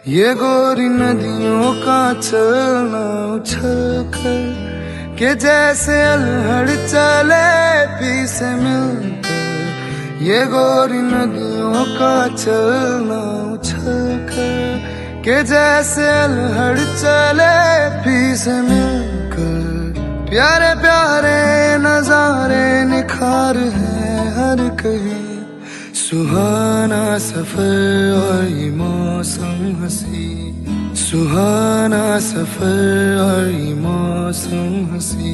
ये गोरी नदियों का चलना उछल कर के जैसे अलहड़ चले पी से मिलकर। ये गोरी नदियों का चलना उछल कर के जैसे अलहड़ चले पी से मिलकर। प्यारे प्यारे नजारे निखार है हर कहीं, सुहाना सफर और ये मौसम हंसी। सुहाना सफर और ये मौसम हंसी।